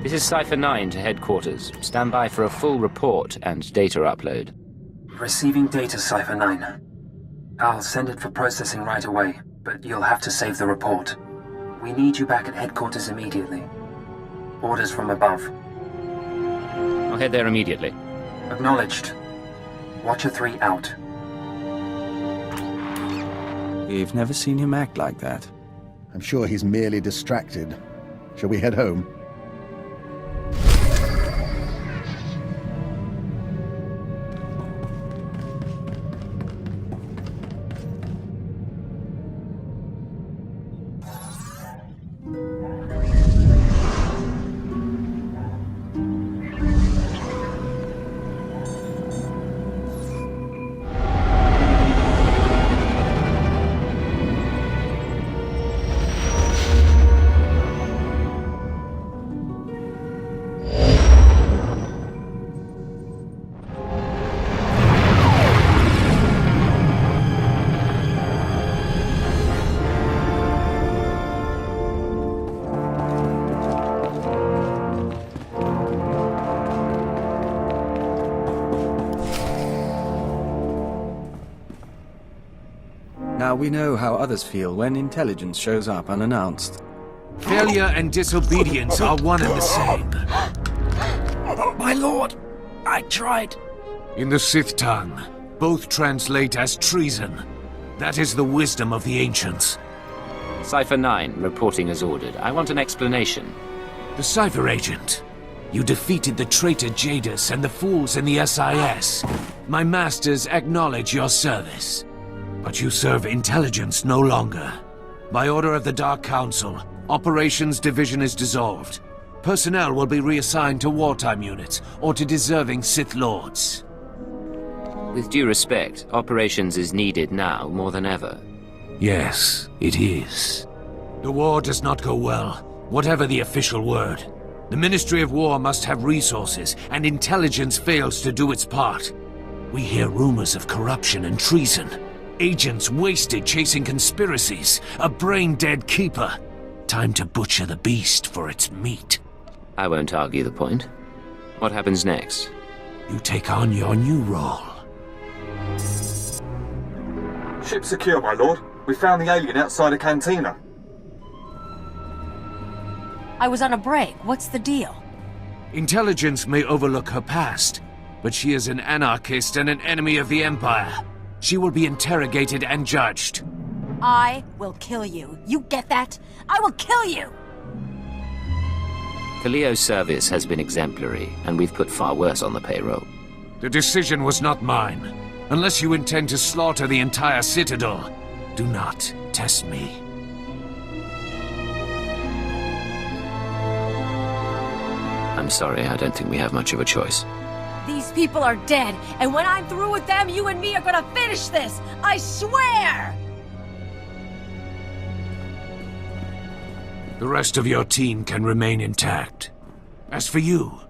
This is Cypher 9 to headquarters. Stand by for a full report and data upload. Receiving data, Cypher 9. I'll send it for processing right away, but you'll have to save the report. We need you back at headquarters immediately. Orders from above. I'll head there immediately. Acknowledged. Watcher 3 out. We've never seen him act like that. I'm sure he's merely distracted. Shall we head home? Now we know how others feel when intelligence shows up unannounced. Failure and disobedience are one and the same. My lord, I tried. In the Sith tongue, both translate as treason. That is the wisdom of the ancients. Cypher 9, reporting as ordered. I want an explanation. The Cypher Agent. You defeated the traitor Jadis and the fools in the SIS. My masters acknowledge your service. But you serve intelligence no longer. By order of the Dark Council, Operations Division is dissolved. Personnel will be reassigned to wartime units or to deserving Sith Lords. With due respect, operations is needed now more than ever. Yes, it is. The war does not go well, whatever the official word. The Ministry of War must have resources, and intelligence fails to do its part. We hear rumors of corruption and treason. Agents wasted chasing conspiracies. A brain-dead keeper. Time to butcher the beast for its meat. I won't argue the point. What happens next? You take on your new role. Ship secure, my lord. We found the alien outside a cantina. I was on a break. What's the deal? Intelligence may overlook her past, but she is an anarchist and an enemy of the Empire. She will be interrogated and judged. I will kill you. You get that? I will kill you! Corellia's service has been exemplary, and we've put far worse on the payroll. The decision was not mine. Unless you intend to slaughter the entire Citadel, do not test me. I'm sorry, I don't think we have much of a choice. These people are dead, and when I'm through with them, you and me are gonna finish this! I swear! The rest of your team can remain intact. As for you,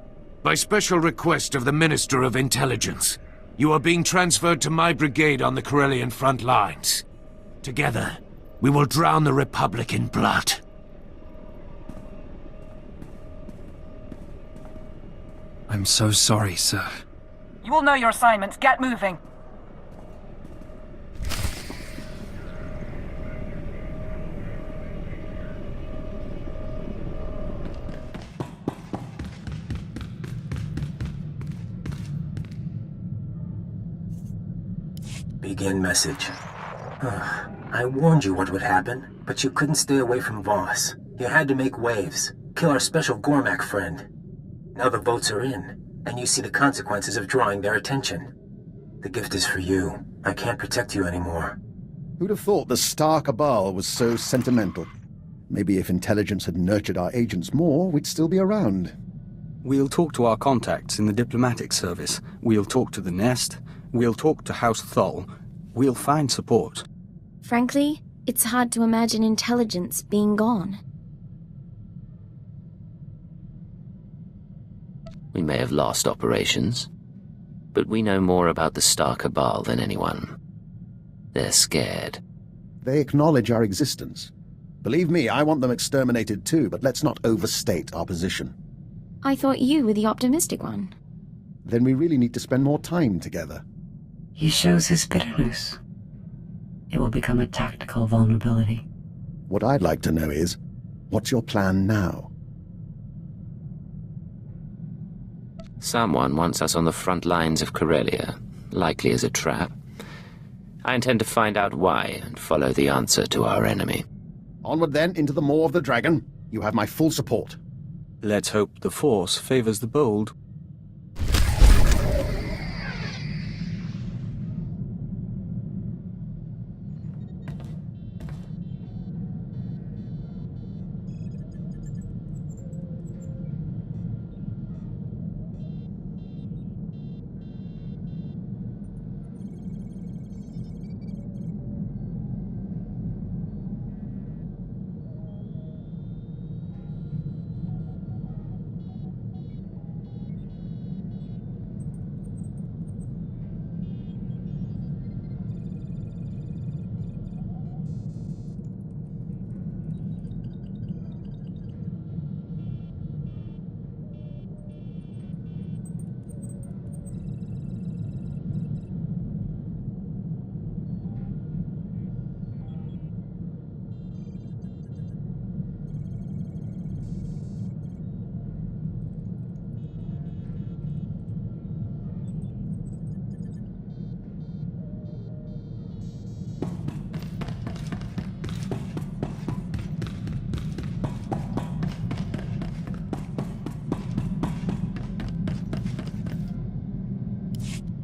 by special request of the Minister of Intelligence, you are being transferred to my brigade on the Corellian front lines. Together, we will drown the Republic in blood. I'm so sorry, sir. You all know your assignments. Get moving. Begin message. I warned you what would happen, but you couldn't stay away from Voss. You had to make waves. Kill our special Gormak friend. Now the votes are in, and you see the consequences of drawing their attention. The gift is for you. I can't protect you anymore. Who'd have thought the Star Cabal was so sentimental? Maybe if intelligence had nurtured our agents more, we'd still be around. We'll talk to our contacts in the diplomatic service. We'll talk to the Nest. We'll talk to House Thol. We'll find support. Frankly, it's hard to imagine intelligence being gone. We may have lost operations, but we know more about the Star Cabal than anyone. They're scared. They acknowledge our existence. Believe me, I want them exterminated too, but let's not overstate our position. I thought you were the optimistic one. Then we really need to spend more time together. He shows his bitterness. It will become a tactical vulnerability. What I'd like to know is, what's your plan now? Someone wants us on the front lines of Corellia, likely as a trap. I intend to find out why and follow the answer to our enemy. Onward then, into the maw of the dragon. You have my full support. Let's hope the Force favors the bold.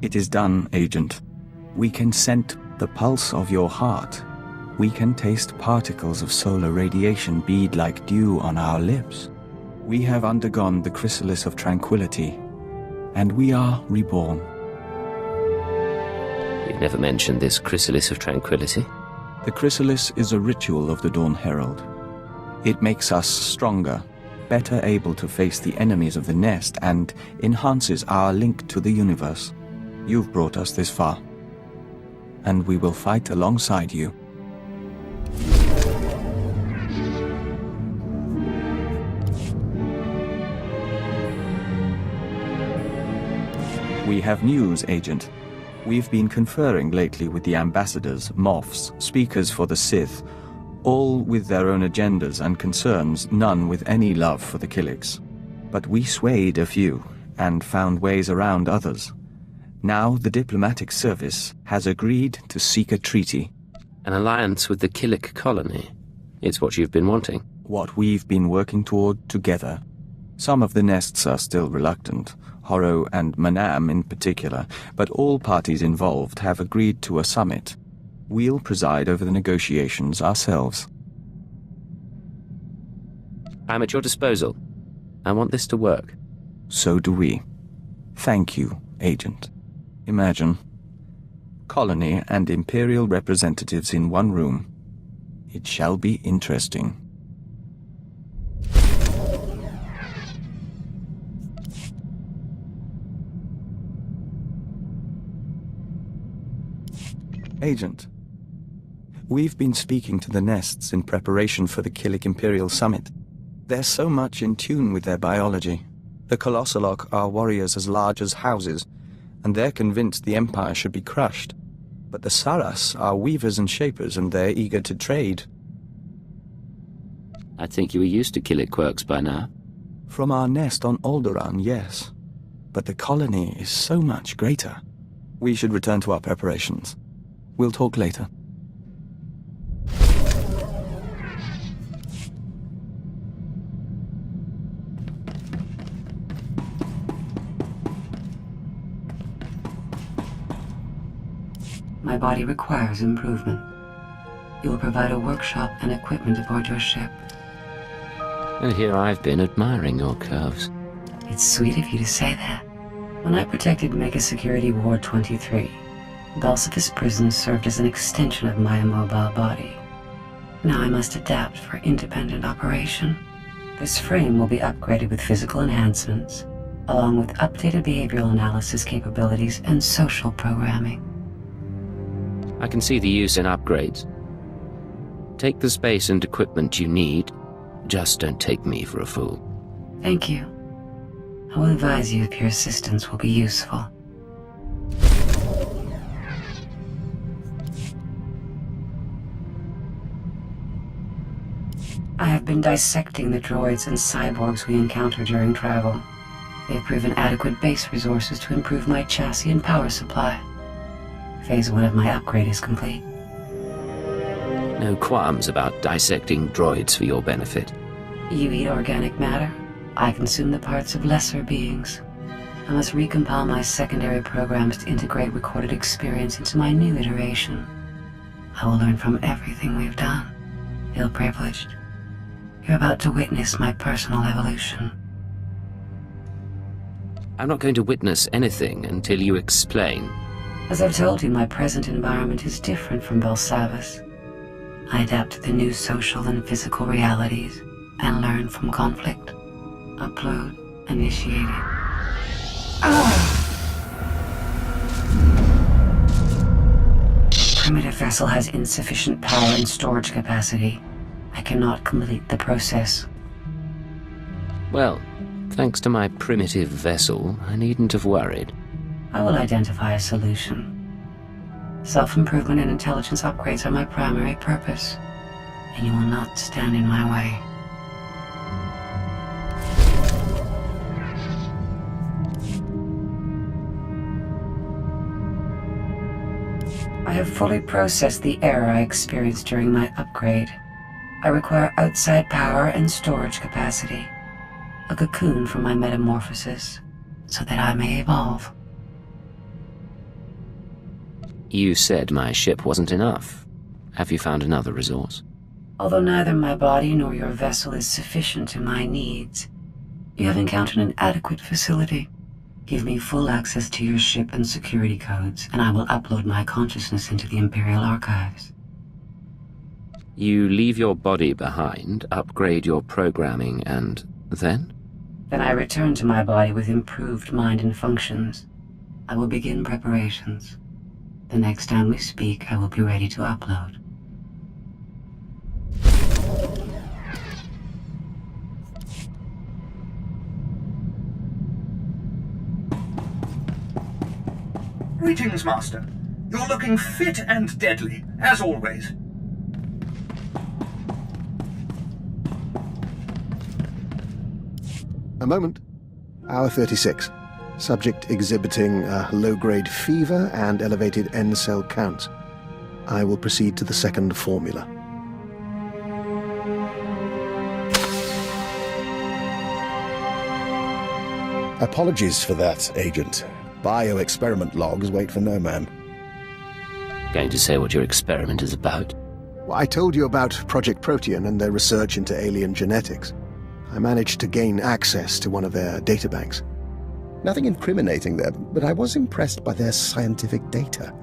It is done, Agent. We can scent the pulse of your heart. We can taste particles of solar radiation bead like dew on our lips. We have undergone the chrysalis of tranquility, and we are reborn. You've never mentioned this chrysalis of tranquility. The chrysalis is a ritual of the Dawn Herald. It makes us stronger, better able to face the enemies of the nest, and enhances our link to the universe. You've brought us this far, and we will fight alongside you. We have news, Agent. We've been conferring lately with the ambassadors, moffs, speakers for the Sith, all with their own agendas and concerns, none with any love for the Killiks. But we swayed a few, and found ways around others. Now the diplomatic service has agreed to seek a treaty. An alliance with the Killik colony. It's what you've been wanting. What we've been working toward together. Some of the nests are still reluctant, Horro and Manam in particular, but all parties involved have agreed to a summit. We'll preside over the negotiations ourselves. I'm at your disposal. I want this to work. So do we. Thank you, Agent. Imagine. Colony and Imperial representatives in one room. It shall be interesting. Agent, we've been speaking to the nests in preparation for the Killik Imperial Summit. They're so much in tune with their biology. The Colossalok are warriors as large as houses, and they're convinced the Empire should be crushed. But the Saras are weavers and shapers, and they're eager to trade. I think you were used to Killik quirks by now. From our nest on Alderaan, yes. But the colony is so much greater. We should return to our preparations. We'll talk later. My body requires improvement. You will provide a workshop and equipment aboard your ship. And here I've been admiring your curves. It's sweet of you to say that. When I protected Mega Security Ward 23, Balsifus Prison served as an extension of my immobile body. Now I must adapt for independent operation. This frame will be upgraded with physical enhancements, along with updated behavioral analysis capabilities and social programming. I can see the use in upgrades. Take the space and equipment you need. Just don't take me for a fool. Thank you. I will advise you if your assistance will be useful. I have been dissecting the droids and cyborgs we encounter during travel. They have proven adequate base resources to improve my chassis and power supply. Phase 1 of my upgrade is complete. No qualms about dissecting droids for your benefit. You eat organic matter. I consume the parts of lesser beings. I must recompile my secondary programs to integrate recorded experience into my new iteration. I will learn from everything we've done. Ill-privileged. You're about to witness my personal evolution. I'm not going to witness anything until you explain. As I've told you, my present environment is different from Belsavis. I adapt to the new social and physical realities and learn from conflict. Upload, initiated. Primitive vessel has insufficient power and storage capacity. I cannot complete the process. Well, thanks to my primitive vessel, I needn't have worried. I will identify a solution. Self-improvement and intelligence upgrades are my primary purpose, and you will not stand in my way. I have fully processed the error I experienced during my upgrade. I require outside power and storage capacity. A cocoon for my metamorphosis, so that I may evolve. You said my ship wasn't enough. Have you found another resource? Although neither my body nor your vessel is sufficient to my needs, you have encountered an adequate facility. Give me full access to your ship and security codes, and I will upload my consciousness into the Imperial archives. You leave your body behind, upgrade your programming, and then? Then I return to my body with improved mind and functions. I will begin preparations. The next time we speak, I will be ready to upload. Greetings, Master. You're looking fit and deadly, as always. A moment. Hour 36. Subject exhibiting a low-grade fever and elevated N-cell counts. I will proceed to the second formula. Apologies for that, Agent. Bioexperiment logs wait for no man. Going to say what your experiment is about? Well, I told you about Project Protean and their research into alien genetics. I managed to gain access to one of their databanks. Nothing incriminating there, but I was impressed by their scientific data.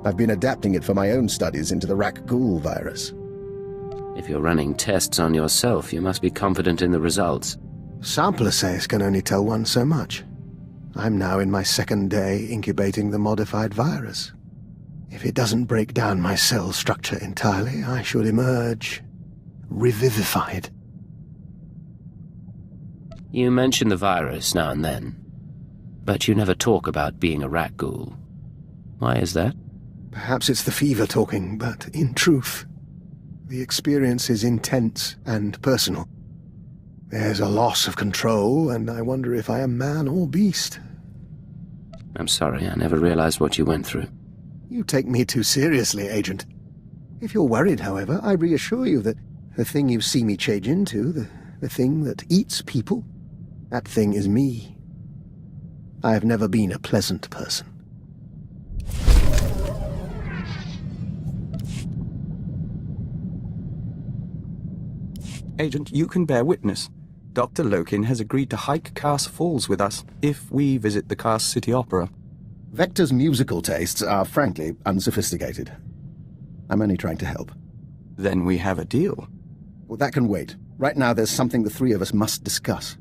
I've been adapting it for my own studies into the Rak-Ghul virus. If you're running tests on yourself, you must be confident in the results. Sample assays can only tell one so much. I'm now in my second day incubating the modified virus. If it doesn't break down my cell structure entirely, I should emerge revivified. You mention the virus now and then, but you never talk about being a Rak-Ghul. Why is that? Perhaps it's the fever talking, but in truth, the experience is intense and personal. There's a loss of control, and I wonder if I am man or beast. I'm sorry, I never realized what you went through. You take me too seriously, Agent. If you're worried, however, I reassure you that the thing you see me change into, the thing that eats people, that thing is me. I have never been a pleasant person. Agent, you can bear witness. Dr. Lokin has agreed to hike Kars Falls with us if we visit the Kars City Opera. Vector's musical tastes are, frankly, unsophisticated. I'm only trying to help. Then we have a deal. Well, that can wait. Right now, there's something the three of us must discuss.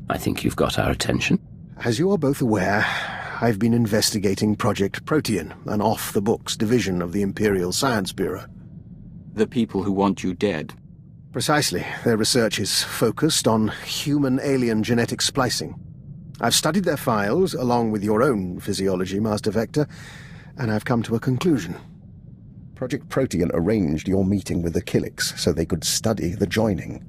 I think you've got our attention. As you are both aware, I've been investigating Project Protean, an off-the-books division of the Imperial Science Bureau. The people who want you dead. Precisely. Their research is focused on human-alien genetic splicing. I've studied their files, along with your own physiology, Master Vector, and I've come to a conclusion. Project Protean arranged your meeting with the Killiks so they could study the joining.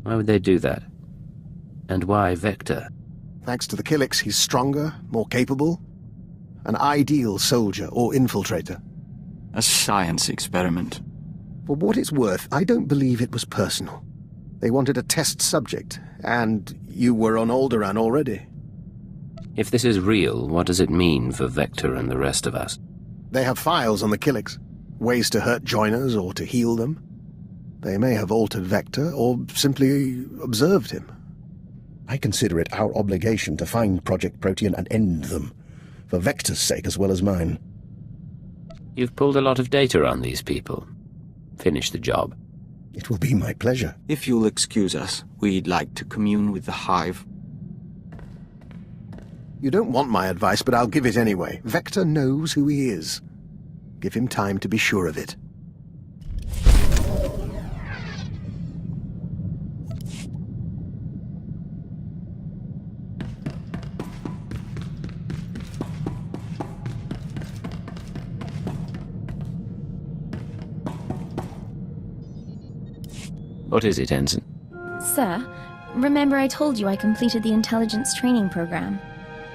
Why would they do that? And why Vector? Thanks to the Killiks, he's stronger, more capable. An ideal soldier or infiltrator. A science experiment. For what it's worth, I don't believe it was personal. They wanted a test subject, and you were on Alderaan already. If this is real, what does it mean for Vector and the rest of us? They have files on the Killiks. Ways to hurt joiners or to heal them. They may have altered Vector, or simply observed him. I consider it our obligation to find Project Protean and end them, for Vector's sake as well as mine. You've pulled a lot of data on these people. Finish the job. It will be my pleasure. If you'll excuse us, we'd like to commune with the Hive. You don't want my advice, but I'll give it anyway. Vector knows who he is. Give him time to be sure of it. What is it, Ensign? Sir, remember I told you I completed the intelligence training program?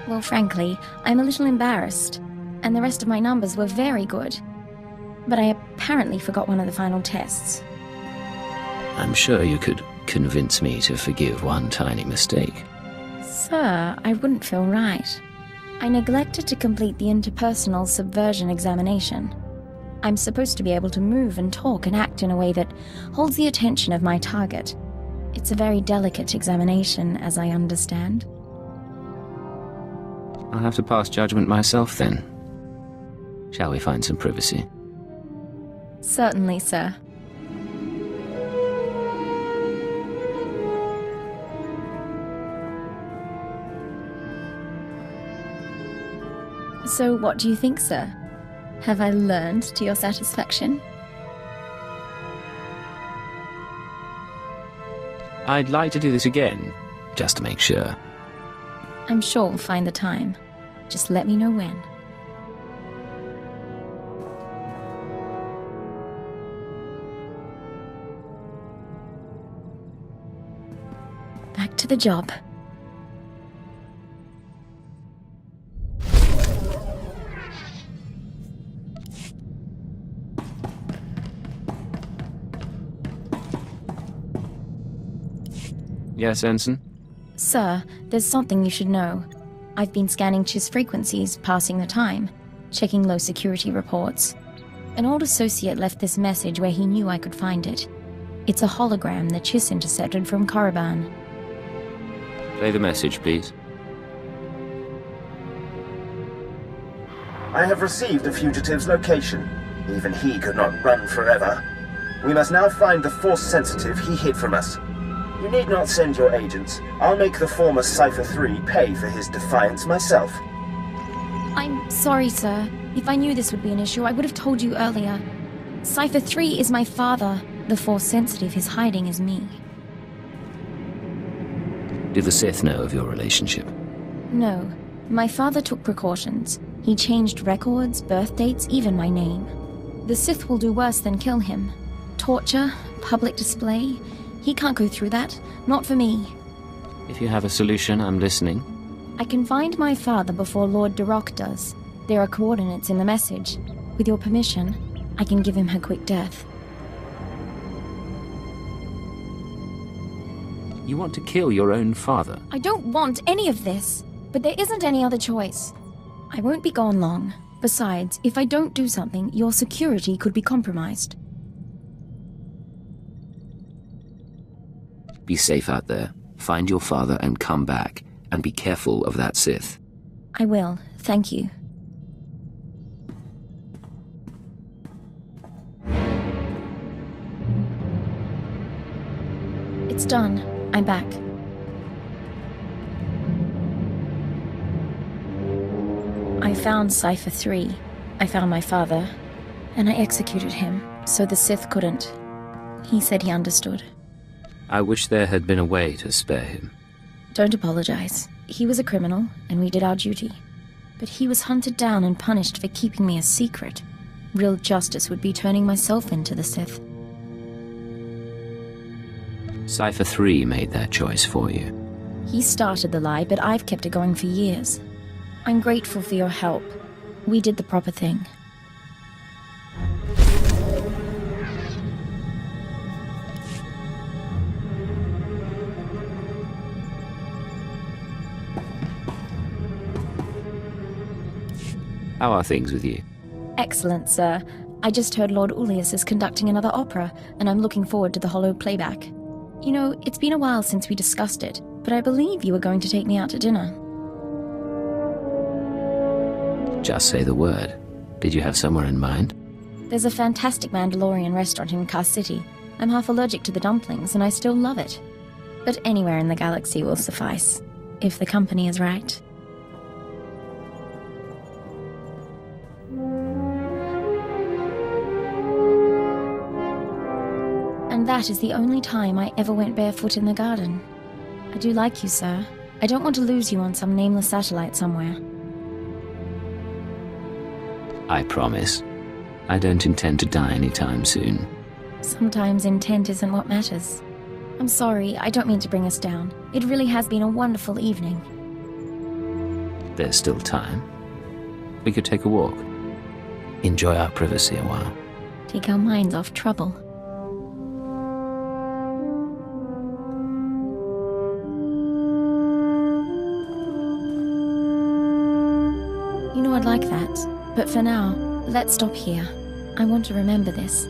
Well, frankly, I'm a little embarrassed, and the rest of my numbers were very good. But I apparently forgot one of the final tests. I'm sure you could convince me to forgive one tiny mistake. Sir, I wouldn't feel right. I neglected to complete the interpersonal subversion examination. I'm supposed to be able to move and talk and act in a way that holds the attention of my target. It's a very delicate examination, as I understand. I'll have to pass judgment myself, then. Shall we find some privacy? Certainly, sir. So, what do you think, sir? Have I learned to your satisfaction? I'd like to do this again, just to make sure. I'm sure we'll find the time. Just let me know when. Back to the job. Yes, Ensign? Sir, there's something you should know. I've been scanning Chiss frequencies, passing the time, checking low security reports. An old associate left this message where he knew I could find it. It's a hologram that Chiss intercepted from Korriban. Play the message, please. I have received the fugitive's location. Even he could not run forever. We must now find the Force sensitive he hid from us. You need not send your agents. I'll make the former Cypher 3 pay for his defiance myself. I'm sorry, sir. If I knew this would be an issue, I would have told you earlier. Cypher 3 is my father. The Force sensitive he's hiding is me. Do the Sith know of your relationship? No. My father took precautions. He changed records, birth dates, even my name. The Sith will do worse than kill him. Torture, public display. He can't go through that. Not for me. If you have a solution, I'm listening. I can find my father before Lord Darok does. There are coordinates in the message. With your permission, I can give him her quick death. You want to kill your own father? I don't want any of this, but there isn't any other choice. I won't be gone long. Besides, if I don't do something, your security could be compromised. Be safe out there. Find your father and come back. And be careful of that Sith. I will. Thank you. It's done. I'm back. I found Cypher 3. I found my father. and I executed him, so the Sith couldn't. He said he understood. I wish there had been a way to spare him. Don't apologize. He was a criminal, and we did our duty. But he was hunted down and punished for keeping me a secret. Real justice would be turning myself into the Sith. Cypher 3 made that choice for you. He started the lie, but I've kept it going for years. I'm grateful for your help. We did the proper thing. How are things with you? Excellent, sir. I just heard Lord Ullius is conducting another opera, and I'm looking forward to the hollow playback. You know, it's been a while since we discussed it, but I believe you were going to take me out to dinner. Just say the word. Did you have somewhere in mind? There's a fantastic Mandalorian restaurant in Car City. I'm half allergic to the dumplings, and I still love it. But anywhere in the galaxy will suffice, if the company is right. And that is the only time I ever went barefoot in the garden. I do like you, sir. I don't want to lose you on some nameless satellite somewhere. I promise. I don't intend to die anytime soon. Sometimes intent isn't what matters. I'm sorry, I don't mean to bring us down. It really has been a wonderful evening. There's still time. We could take a walk. Enjoy our privacy a while. Take our minds off trouble. You know, I'd like that. But for now, let's stop here. I want to remember this.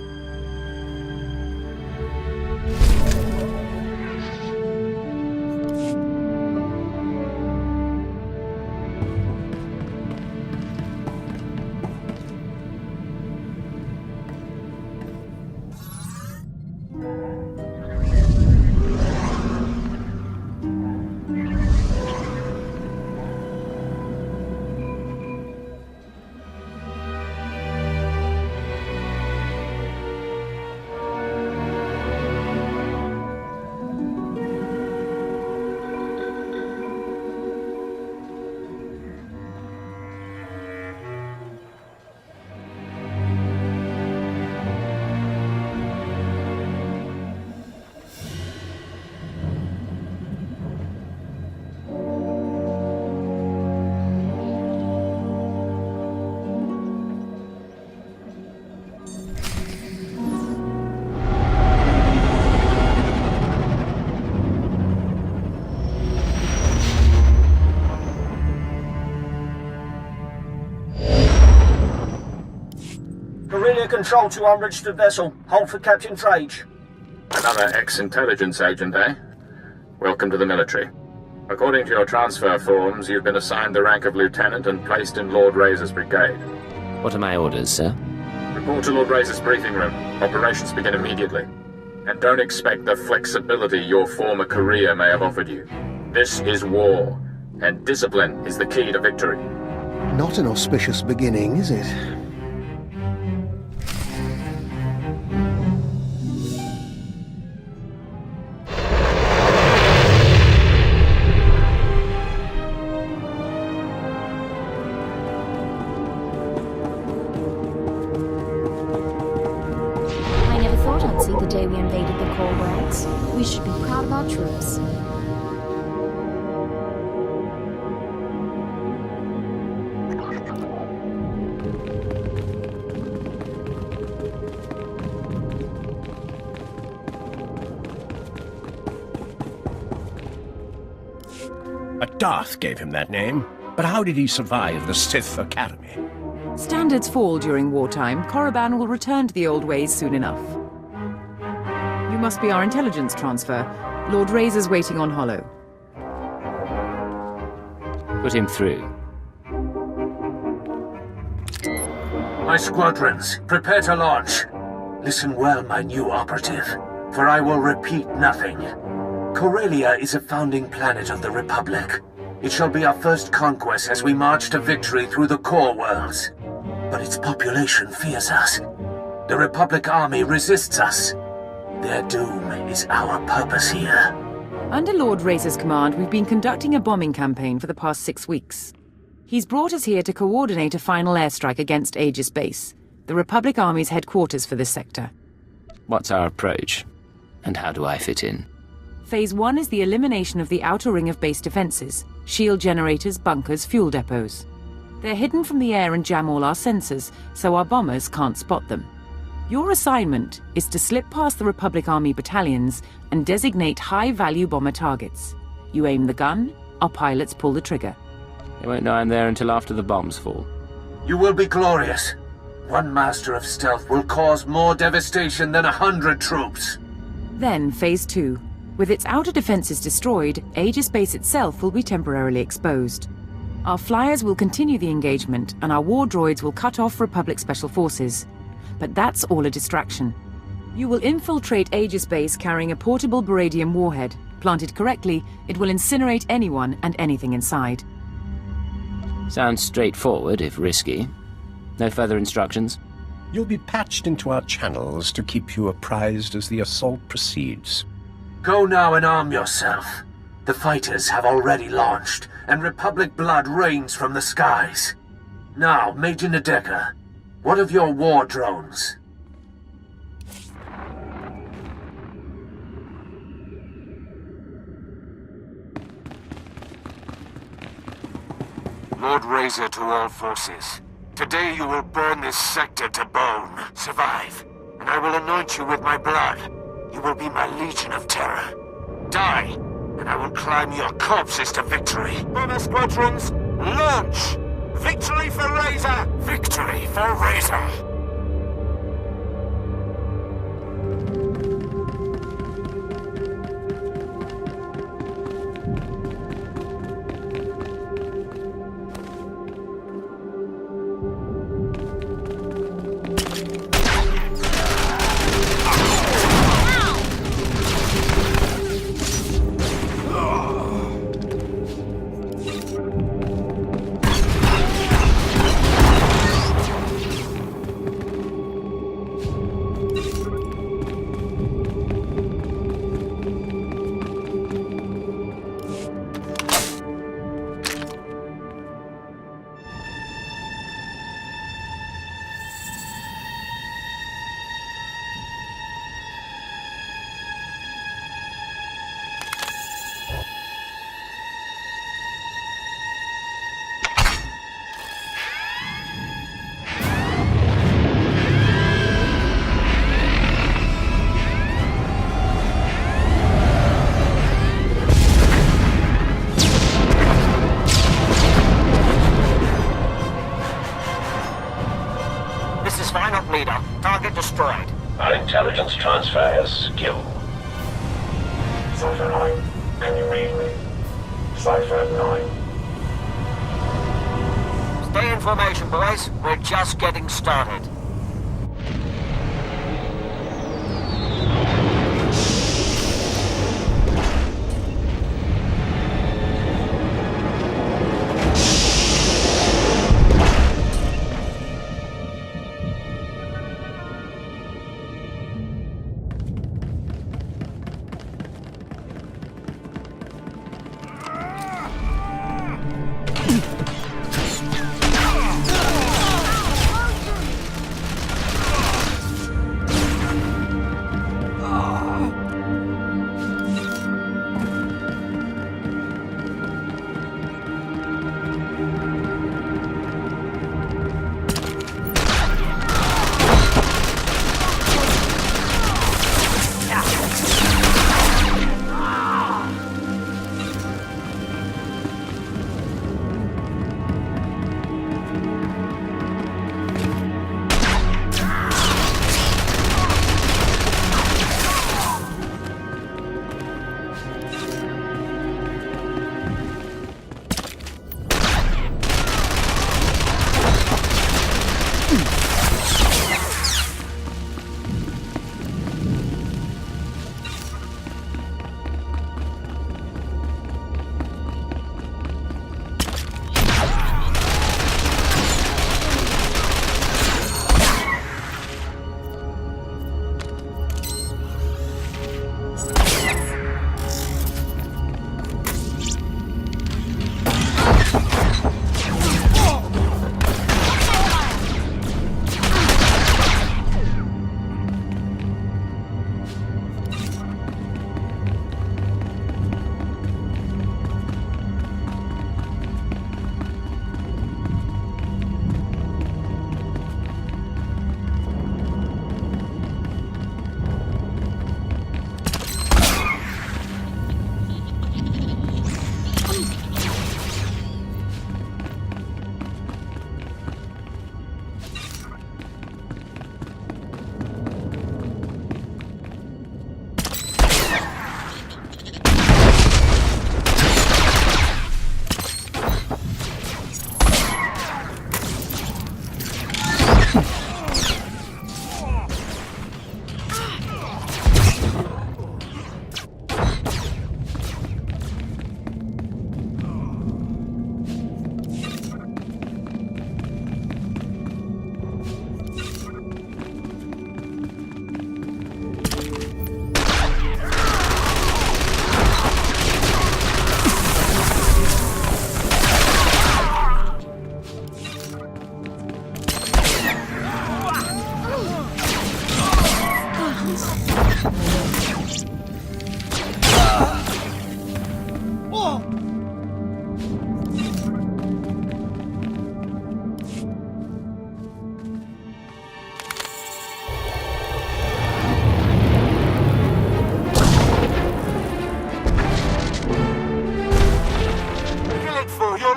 Corellia Control to unregistered vessel. Hold for Captain Trage. Another ex-intelligence agent, eh? Welcome to the military. According to your transfer forms, you've been assigned the rank of lieutenant and placed in Lord Razor's brigade. What are my orders, sir? Report to Lord Razor's briefing room. Operations begin immediately. And don't expect the flexibility your former career may have offered you. This is war, and discipline is the key to victory. Not an auspicious beginning, is it? The day we invaded the core worlds. We should be proud of our troops. A Darth gave him that name, but how did he survive the Sith Academy? Standards fall during wartime. Korriban will return to the old ways soon enough. You must be our intelligence transfer. Lord Razor's waiting on Hollow. Put him through. My squadrons, prepare to launch. Listen well, my new operative, for I will repeat nothing. Corellia is a founding planet of the Republic. It shall be our first conquest as we march to victory through the core worlds. but its population fears us. The Republic Army resists us. Their doom is our purpose here. Under Lord Razor's command, we've been conducting a bombing campaign for the past 6 weeks. He's brought us here to coordinate a final airstrike against Aegis Base, the Republic Army's headquarters for this sector. What's our approach? And how do I fit in? Phase 1 is the elimination of the outer ring of base defenses, shield generators, bunkers, fuel depots. They're hidden from the air and jam all our sensors, so our bombers can't spot them. Your assignment is to slip past the Republic Army battalions and designate high-value bomber targets. You aim the gun, our pilots pull the trigger. They won't know I'm there until after the bombs fall. You will be glorious. One master of stealth will cause more devastation than 100 troops. Then, Phase 2. With its outer defenses destroyed, Aegis Base itself will be temporarily exposed. Our flyers will continue the engagement, and our war droids will cut off Republic Special Forces. But that's all a distraction. You will infiltrate Aegis Base carrying a portable Baradium warhead. Planted correctly, it will incinerate anyone and anything inside. Sounds straightforward, if risky. No further instructions? You'll be patched into our channels to keep you apprised as the assault proceeds. Go now and arm yourself. The fighters have already launched, and Republic blood rains from the skies. Now, Major Nadecker, what of your war drones? Lord Razor to all forces. Today you will burn this sector to bone. Survive, and I will anoint you with my blood. You will be my legion of terror. Die, and I will climb your corpses to victory. Bomber squadrons, launch! Victory for Razor! Victory for Razor! Intelligence transfer is skill. Cypher 9, can you read me? Cypher 9. Stay in formation, boys. We're just getting started.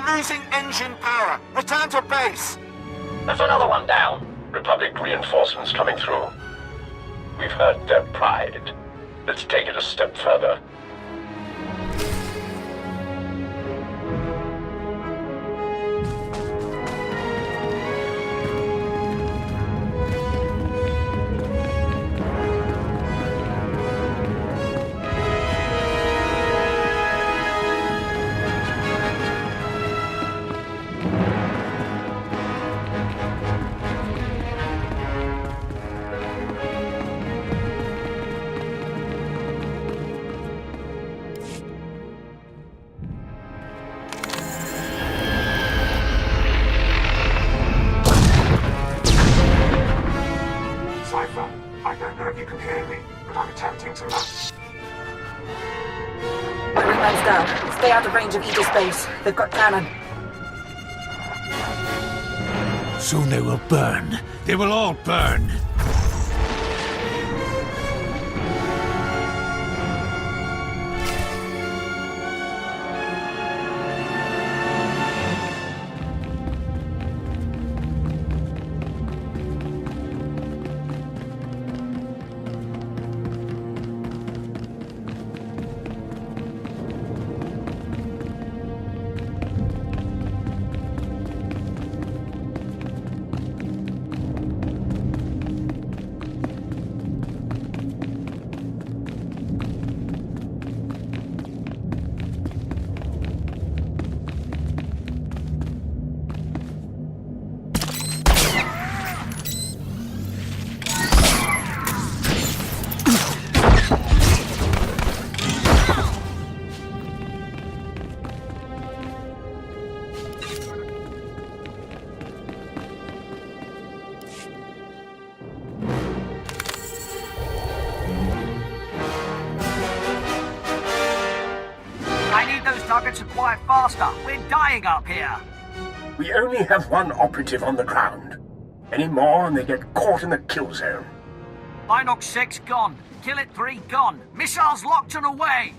Losing engine power. Return to base. There's another one down. Republic reinforcements coming through. We've hurt their pride. Let's take it a step further. I don't know if you can hear me, but I'm attempting to land. Every man's down. Stay out of range of Aegis base. They've got cannon. Soon they will burn. They will all burn. Targets acquired faster. We're dying up here. We only have one operative on the ground. Any more and they get caught in the kill zone. Inox 6 gone. Kill it 3 gone. Missiles locked and away.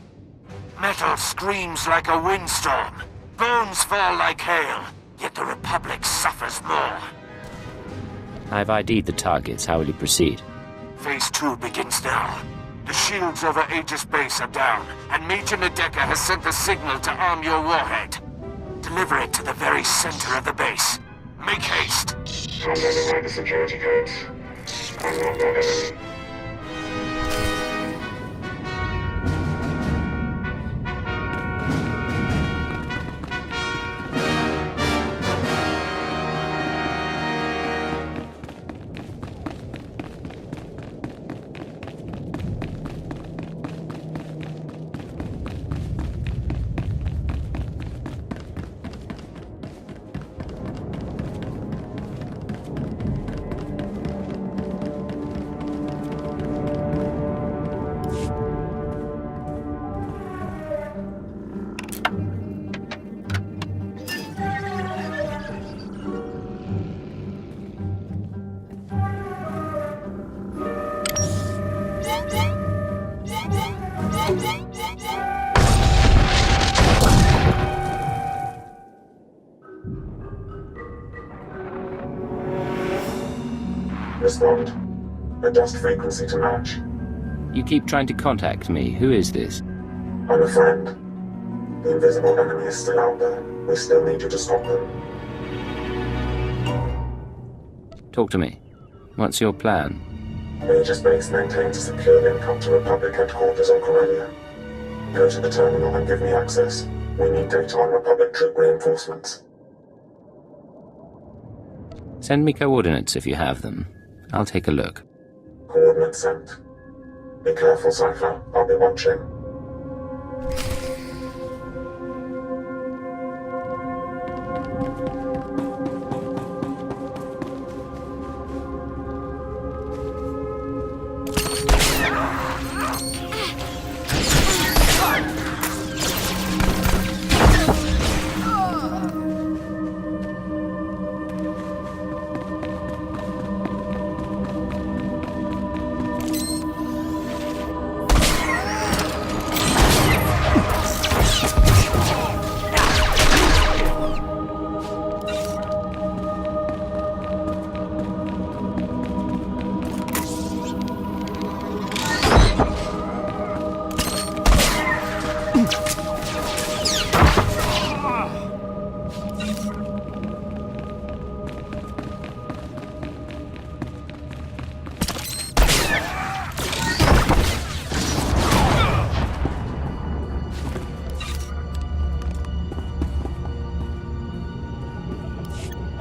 Metal screams like a windstorm. Bones fall like hail. Yet the Republic suffers more. I've ID'd the targets. How will you proceed? Phase 2 begins now. The shields over Aegis base are down, and Major Nadeka has sent the signal to arm your warhead. Deliver it to the very center of the base. Make haste. I'll notify the security codes. I'm not their enemy. Respond. Adjust frequency to match. You keep trying to contact me. Who is this? I'm a friend. The invisible enemy is still out there. We still need you to stop them. Talk to me. What's your plan? Aegis base maintains a secure link up to Republic headquarters on Corellia. Go to the terminal and give me access. We need data on Republic troop reinforcements. Send me coordinates if you have them. I'll take a look. Coordinates sent. Be careful, Cypher. I'll be watching.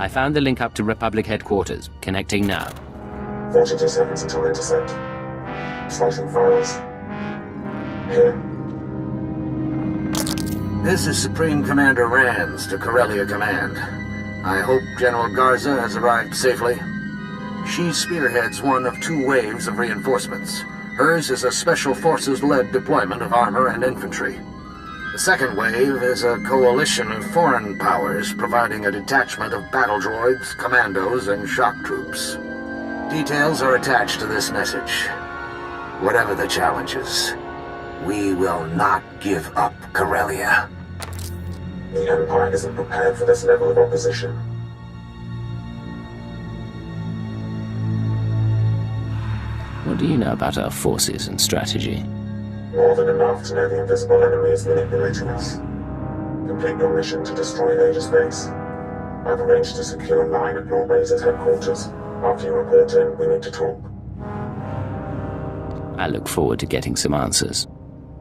I found the link up to Republic headquarters. Connecting now. 42 seconds until intercept. Slicing files. Here. This is Supreme Commander Rands to Corellia Command. I hope General Garza has arrived safely. She spearheads one of 2 waves of reinforcements. Hers is a Special Forces-led deployment of armor and infantry. The second wave is a coalition of foreign powers providing a detachment of battle droids, commandos, and shock troops. Details are attached to this message. Whatever the challenges, we will not give up Corellia. The Empire isn't prepared for this level of opposition. What do you know about our forces and strategy? More than enough to know the invisible enemy is manipulating us. Complete your mission to destroy Aegis Base. I've arranged to secure a line at your base's headquarters. After you report in, we need to talk. I look forward to getting some answers.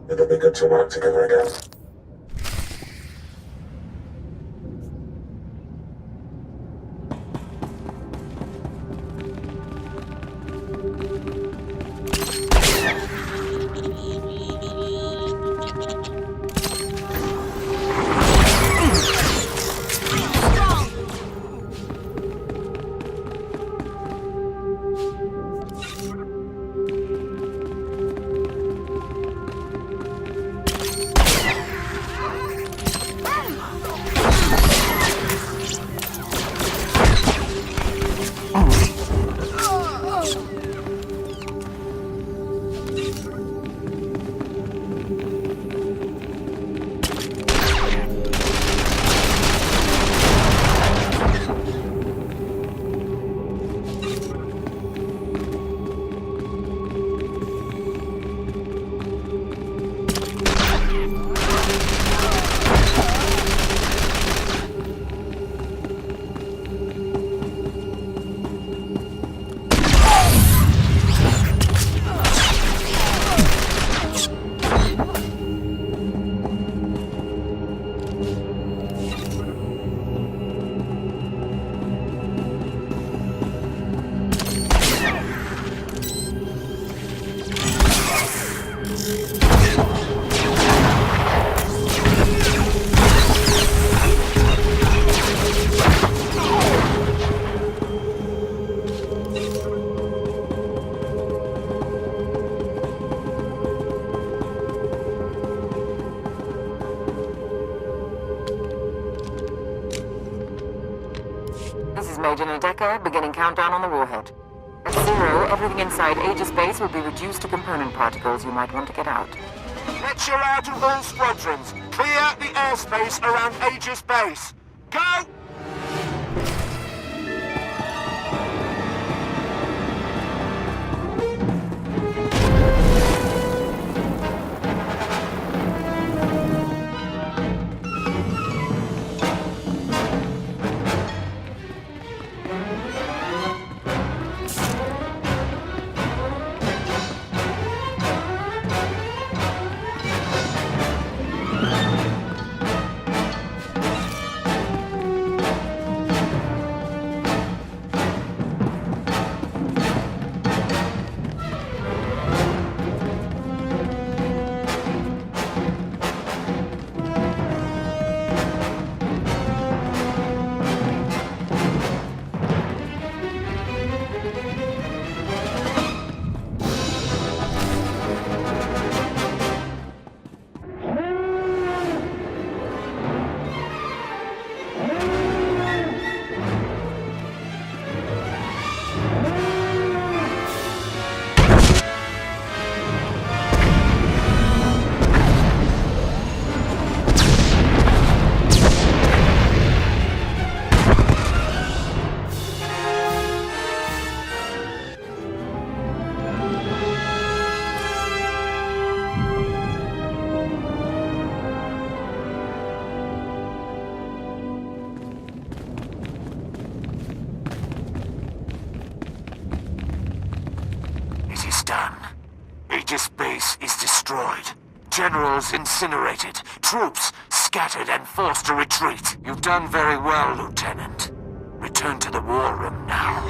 It'll be good to work together again. Beginning countdown on the warhead. At 0, everything inside Aegis Base will be reduced to component particles. You might want to get out. Lecture out to all squadrons. Clear the airspace around Aegis Base. Go! Aegis Base is destroyed. Generals incinerated. Troops scattered and forced to retreat. You've done very well, Lieutenant. Return to the war room now.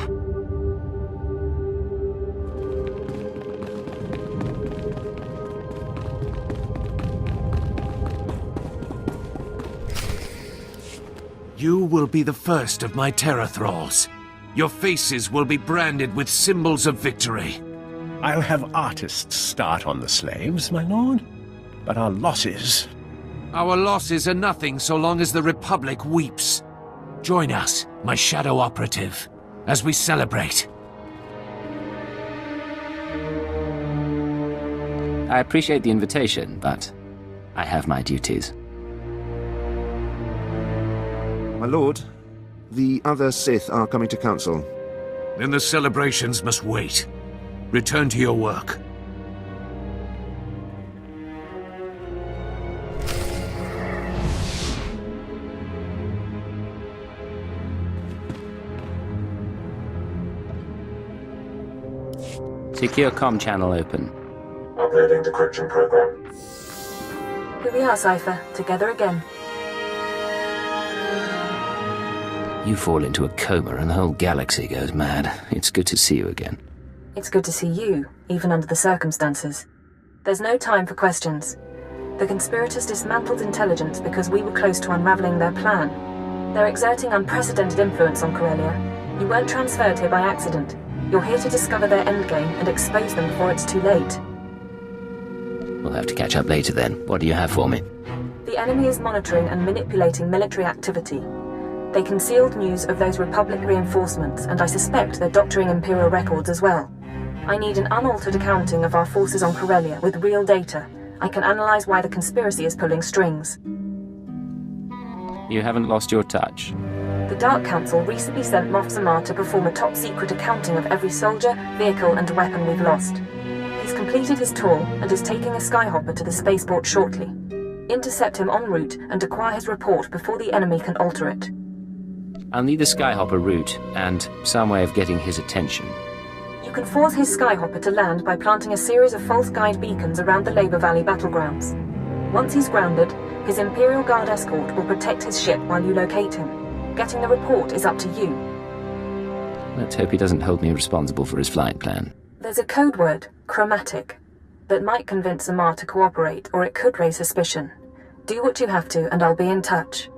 You will be the first of my terror thralls. Your faces will be branded with symbols of victory. I'll have artists start on the slaves, my lord. But our losses... Our losses are nothing so long as the Republic weeps. Join us, my shadow operative, as we celebrate. I appreciate the invitation, but I have my duties. My lord, the other Sith are coming to council. Then the celebrations must wait. Return to your work. Secure comm channel open. Uploading decryption program. Here we are, Cypher. Together again. You fall into a coma and the whole galaxy goes mad. It's good to see you again. It's good to see you, even under the circumstances. There's no time for questions. The conspirators dismantled intelligence because we were close to unraveling their plan. They're exerting unprecedented influence on Corellia. You weren't transferred here by accident. You're here to discover their endgame and expose them before it's too late. We'll have to catch up later then. What do you have for me? The enemy is monitoring and manipulating military activity. They concealed news of those Republic reinforcements, and I suspect they're doctoring Imperial records as well. I need an unaltered accounting of our forces on Corellia with real data. I can analyze why the conspiracy is pulling strings. You haven't lost your touch. The Dark Council recently sent Moff Zamar to perform a top-secret accounting of every soldier, vehicle, and weapon we've lost. He's completed his tour and is taking a skyhopper to the spaceport shortly. Intercept him en route and acquire his report before the enemy can alter it. I'll need the skyhopper route and some way of getting his attention. You can force his skyhopper to land by planting a series of false guide beacons around the Labor Valley battlegrounds. Once he's grounded, his Imperial Guard escort will protect his ship while you locate him. Getting the report is up to you. Let's hope he doesn't hold me responsible for his flight plan. There's a code word, chromatic, that might convince Zamar to cooperate, or it could raise suspicion. Do what you have to, and I'll be in touch.